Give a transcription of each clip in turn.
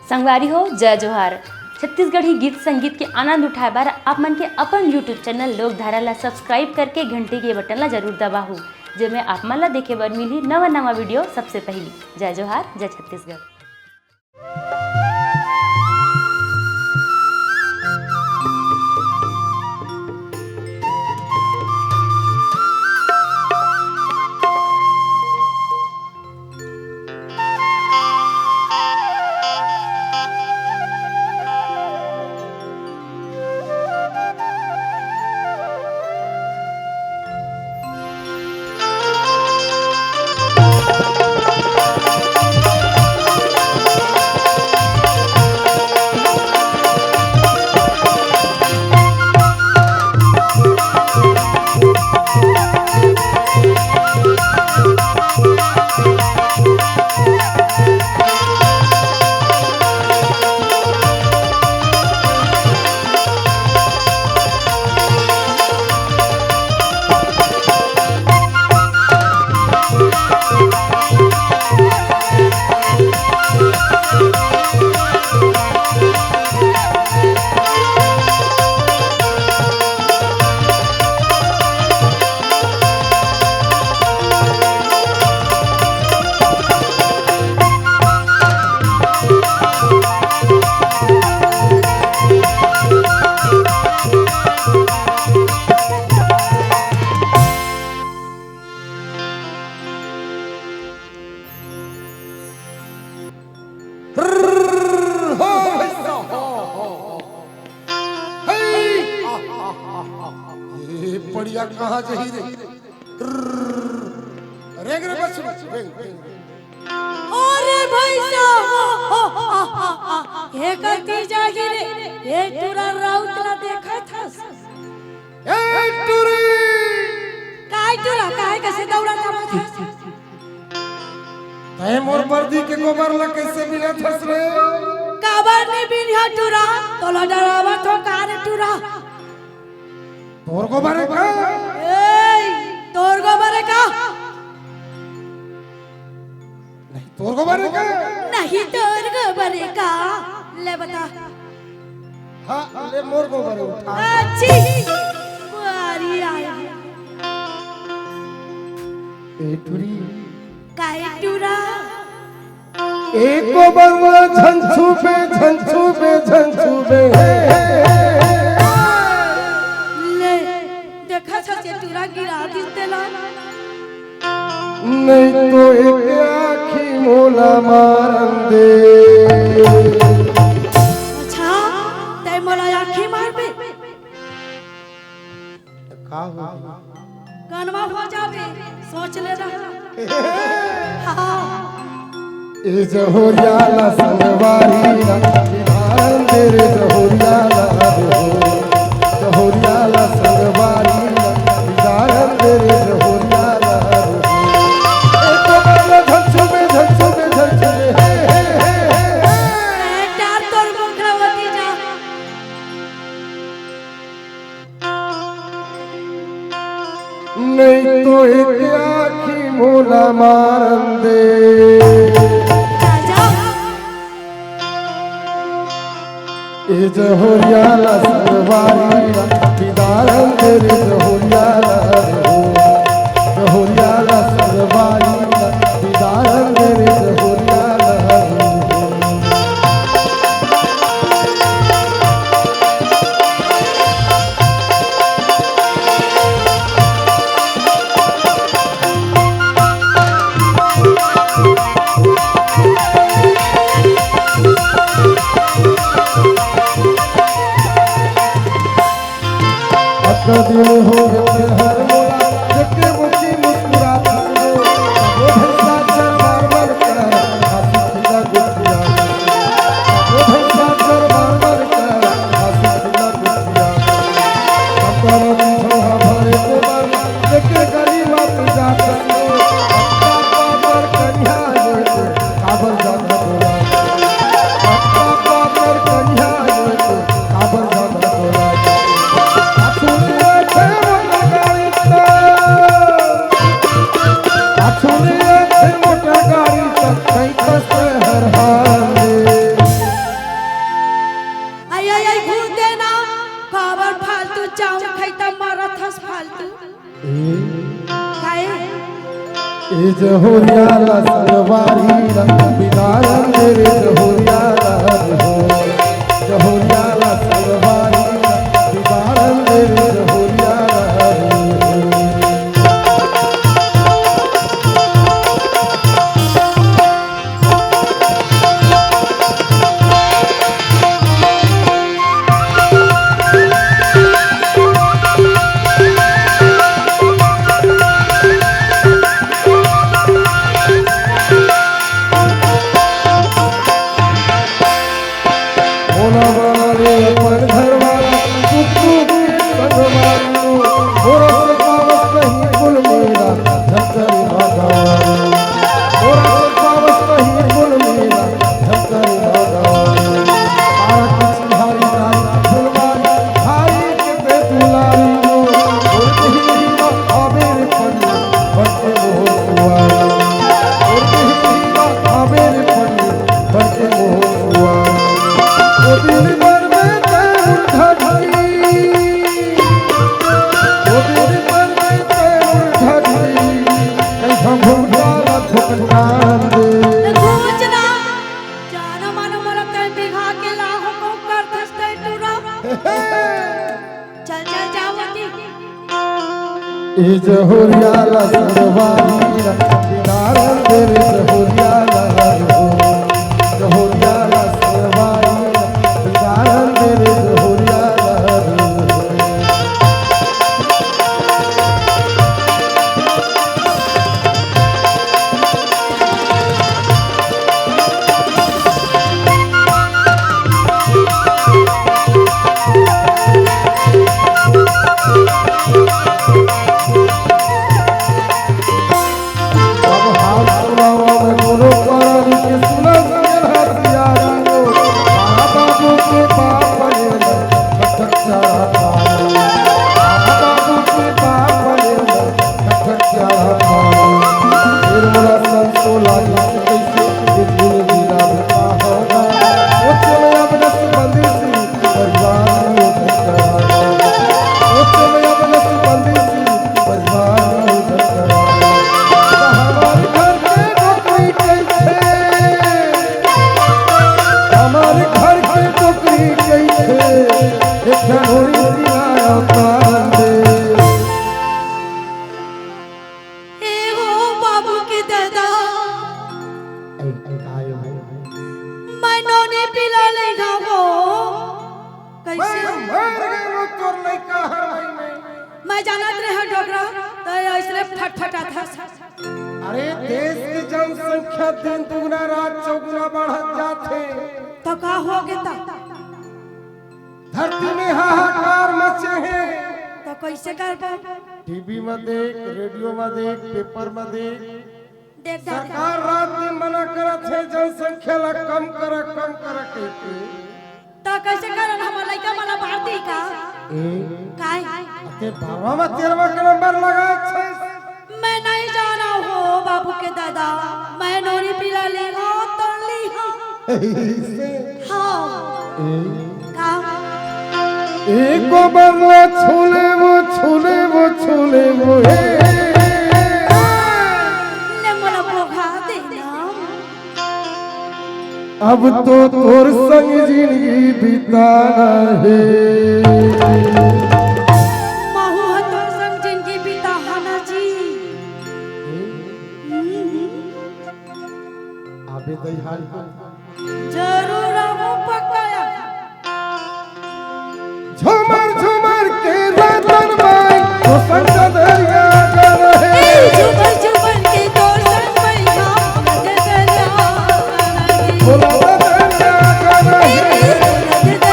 संगवारी हो जय जोहार। छत्तीसगढ़ी गीत संगीत के आनंद उठाए बार आप मन के अपन यूट्यूब चैनल लोकधारा ला सब्सक्राइब करके घंटी के बटन ला जरूर दबाहू, जेमे आप मन ला देखे बर मिली नवा नवा वीडियो सबसे पहली। जय जोहार, जय छत्तीसगढ़। बढ़िया कहाँ जही रे रेंग रे बस रेंग अरे भाई साहब ये करती जागी रे ये टूरा राउत ना देखा था ए टूरी काय टूरा काय कैसे दौड़ा था तय मोर बर्दी के गोबर ला कैसे बिना थस रे काबर ने बिना टूरा तोला डरावा तो कार टूरा तोर गोबर का ए तोर गोबर का नहीं तोर गोबर का नहीं तोर गोबर का ले बता हां ले मोर गोबर उठा अच्छी बुआरी आया ए टूरी काय टूरा एक गोबर झंझू पे देखा छे टूरा गिरा दितेला नहीं तो एक आँखी मोला मारन दे। अच्छा तै मोला आँखी मार बे का हो गनवा हो जाबे सोच ले रहा हां ए जहोरियाला संगवारी ना बिहान तेरे जहोरियाला जहोरियाला संगवारी ना बिहान तेरे जहोरियाला एक बार झंझू में डार तोर मुखवती जा नहीं तो एक आँखी मोला मारन दे। जा ए जहोरियाला संगवारी ना बिहान तेरे जहोरियाला जहोरियाला संगवारी ना बिहान तेरे जहोरियाला दिन हो गए हर मोला काहे ए जहोरिया सलवारी रंग बिनारन रे जहोरिया हो जहोरिया सलवारी रंग बिनारन रे जहोरिया जहोरिया सलवारी बिनारन रे जहोरिया हो जहोरिया सलवारी बिनारन रे जहोरिया मैं जानत रहे डोगरा तो ऐसे फटफटा था। अरे देश की जनसंख्या दिन दुगना रात चौगुना बढ़त जाते तो का हो गया धरती में हाहाकार मचे हैं तो कैसे कर टीवी में देख रेडियो में देख पेपर में देख देख सरकार रात दिन मना करत है जनसंख्या ला कम कर कहते तो कैसे करन हम लइका वाला भारती का काय ते 12वां में 13वां का नंबर लगा छै मैं नहीं जाना हो बाबू के दादा मैं नोरी पिला ली हो तो ली हो हां का एक बरला छूले वो हे ले मोला भोगा देना अब तो तोर संग जिंदगी बिताना है महू तो संग जिंदगी बिताना जी आबे दई हाल को जरूर हम पकाया झुमर के रतन बाई तो संग दरिया कर है झुमर के तो संग बैठा दरिया बोला दरिया कर है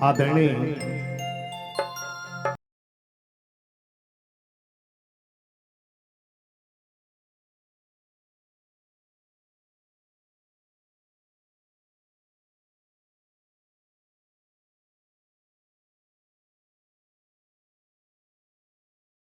आदरणीय